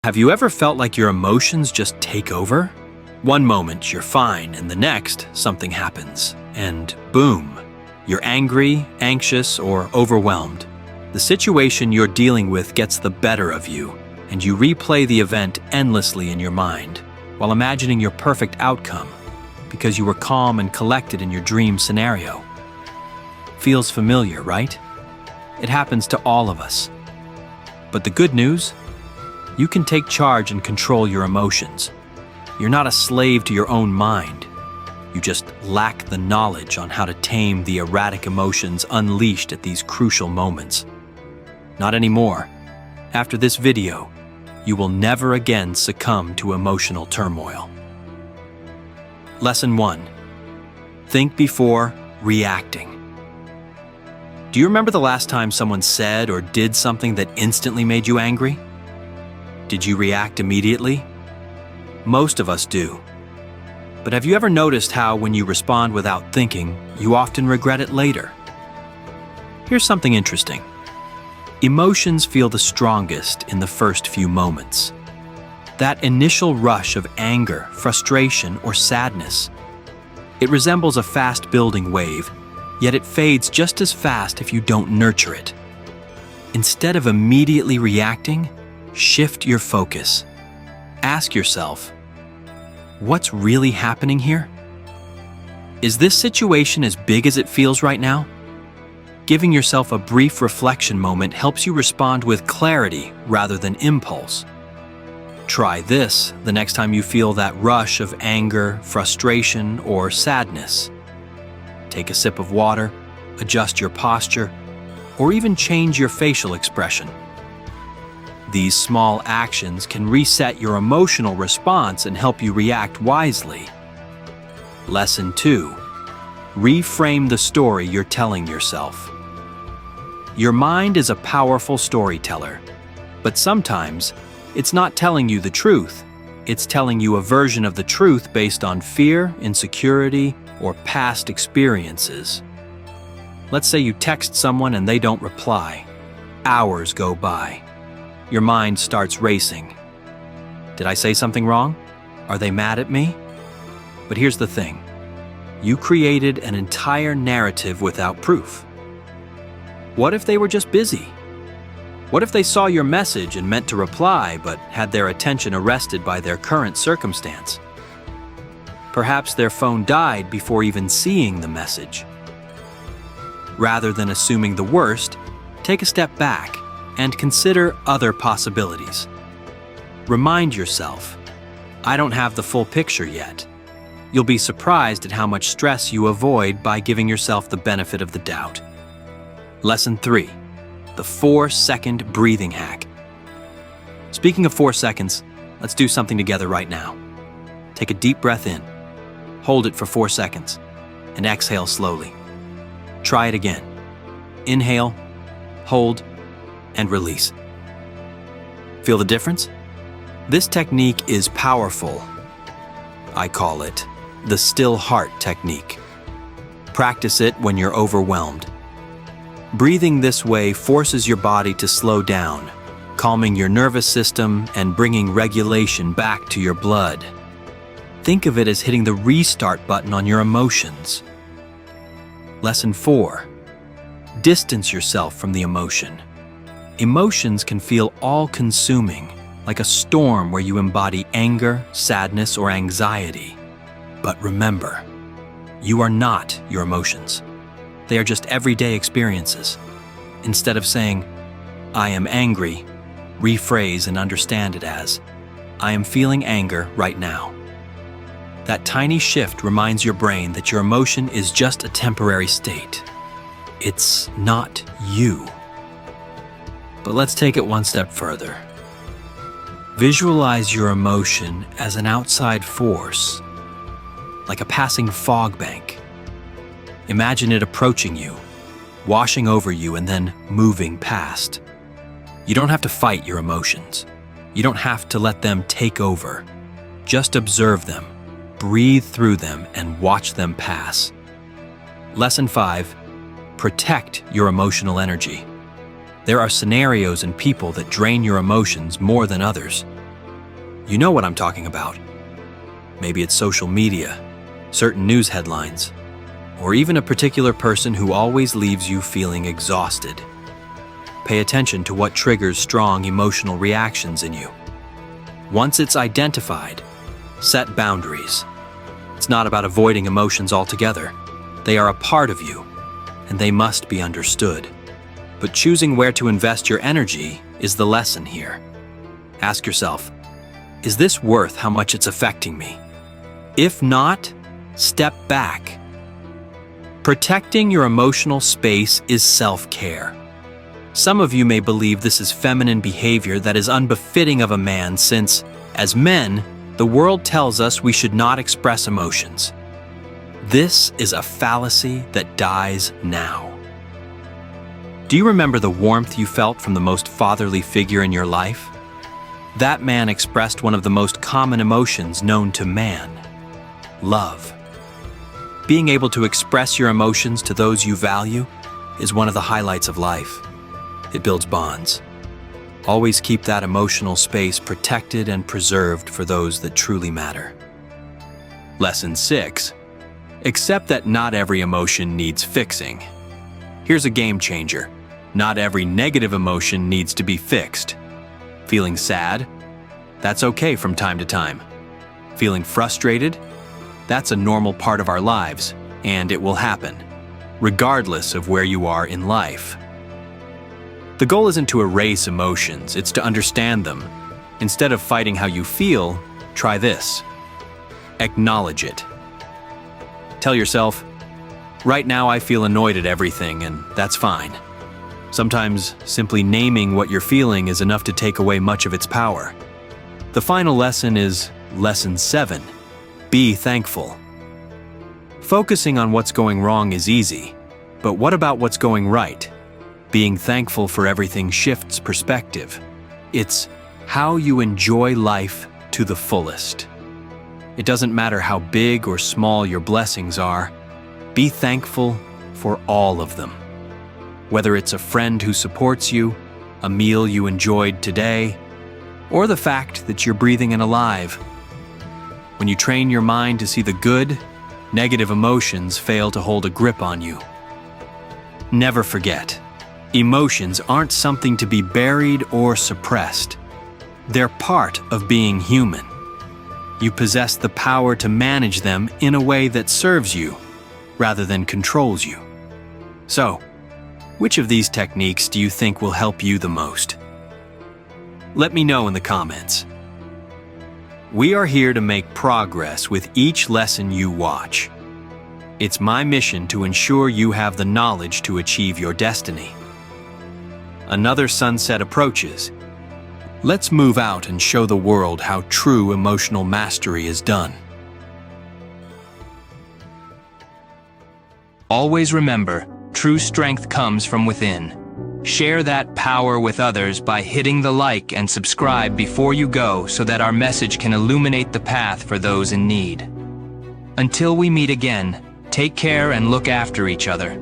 Have you ever felt like your emotions just take over? One moment you're fine, and the next something happens, and boom, you're angry, anxious, or overwhelmed. The situation you're dealing with gets the better of you, and you replay the event endlessly in your mind, while imagining your perfect outcome, because you were calm and collected in your dream scenario. Feels familiar, right? It happens to all of us. But the good news? You can take charge and control your emotions. You're not a slave to your own mind. You just lack the knowledge on how to tame the erratic emotions unleashed at these crucial moments. Not anymore. After this video, you will never again succumb to emotional turmoil. Lesson 1. Think before reacting. Do you remember the last time someone said or did something that instantly made you angry? Did you react immediately? Most of us do. But have you ever noticed how when you respond without thinking, you often regret it later? Here's something interesting. Emotions feel the strongest in the first few moments. That initial rush of anger, frustration, or sadness. It resembles a fast-building wave, yet it fades just as fast if you don't nurture it. Instead of immediately reacting, shift your focus. Ask yourself, what's really happening here? Is this situation as big as it feels right now? Giving yourself a brief reflection moment helps you respond with clarity rather than impulse. Try this the next time you feel that rush of anger, frustration, or sadness. Take a sip of water, adjust your posture, or even change your facial expression. These small actions can reset your emotional response and help you react wisely. Lesson 2. Reframe the story you're telling yourself. Your mind is a powerful storyteller, but sometimes it's not telling you the truth. It's telling you a version of the truth based on fear, insecurity, or past experiences. Let's say you text someone and they don't reply. Hours go by. Your mind starts racing. Did I say something wrong? Are they mad at me? But here's the thing. You created an entire narrative without proof. What if they were just busy? What if they saw your message and meant to reply but had their attention arrested by their current circumstance? Perhaps their phone died before even seeing the message. Rather than assuming the worst, take a step back and consider other possibilities. Remind yourself, I don't have the full picture yet. You'll be surprised at how much stress you avoid by giving yourself the benefit of the doubt. Lesson 3. The 4-second breathing hack. Speaking of 4 seconds, let's do something together right now. Take a deep breath in, hold it for 4 seconds, and exhale slowly. Try it again. Inhale, hold, and release. Feel the difference? This technique is powerful. I call it the still heart technique. Practice it when you're overwhelmed. Breathing this way forces your body to slow down, calming your nervous system and bringing regulation back to your blood. Think of it as hitting the restart button on your emotions. Lesson 4. Distance yourself from the emotion. Emotions can feel all-consuming, like a storm where you embody anger, sadness, or anxiety. But remember, you are not your emotions. They are just everyday experiences. Instead of saying, I am angry, rephrase and understand it as, I am feeling anger right now. That tiny shift reminds your brain that your emotion is just a temporary state. It's not you. But let's take it one step further. Visualize your emotion as an outside force, like a passing fog bank. Imagine it approaching you, washing over you, and then moving past. You don't have to fight your emotions. You don't have to let them take over. Just observe them, breathe through them, and watch them pass. Lesson 5. Protect your emotional energy. There are scenarios and people that drain your emotions more than others. You know what I'm talking about. Maybe it's social media, certain news headlines, or even a particular person who always leaves you feeling exhausted. Pay attention to what triggers strong emotional reactions in you. Once it's identified, set boundaries. It's not about avoiding emotions altogether. They are a part of you, and they must be understood. But choosing where to invest your energy is the lesson here. Ask yourself, is this worth how much it's affecting me? If not, step back. Protecting your emotional space is self-care. Some of you may believe this is feminine behavior that is unbefitting of a man since, as men, the world tells us we should not express emotions. This is a fallacy that dies now. Do you remember the warmth you felt from the most fatherly figure in your life? That man expressed one of the most common emotions known to man: love. Being able to express your emotions to those you value is one of the highlights of life. It builds bonds. Always keep that emotional space protected and preserved for those that truly matter. Lesson 6. Accept that not every emotion needs fixing. Here's a game changer. Not every negative emotion needs to be fixed. Feeling sad? That's okay from time to time. Feeling frustrated? That's a normal part of our lives, and it will happen, regardless of where you are in life. The goal isn't to erase emotions, it's to understand them. Instead of fighting how you feel, try this. Acknowledge it. Tell yourself, right now I feel annoyed at everything, and that's fine. Sometimes simply naming what you're feeling is enough to take away much of its power. The final lesson is Lesson 7. Be thankful. Focusing on what's going wrong is easy, but what about what's going right? Being thankful for everything shifts perspective. It's how you enjoy life to the fullest. It doesn't matter how big or small your blessings are, be thankful for all of them. Whether it's a friend who supports you, a meal you enjoyed today, or the fact that you're breathing and alive. When you train your mind to see the good, negative emotions fail to hold a grip on you. Never forget, emotions aren't something to be buried or suppressed. They're part of being human. You possess the power to manage them in a way that serves you, rather than controls you. So, which of these techniques do you think will help you the most? Let me know in the comments. We are here to make progress with each lesson you watch. It's my mission to ensure you have the knowledge to achieve your destiny. Another sunset approaches. Let's move out and show the world how true emotional mastery is done. Always remember, true strength comes from within. Share that power with others by hitting the like and subscribe before you go so that our message can illuminate the path for those in need. Until we meet again, take care and look after each other.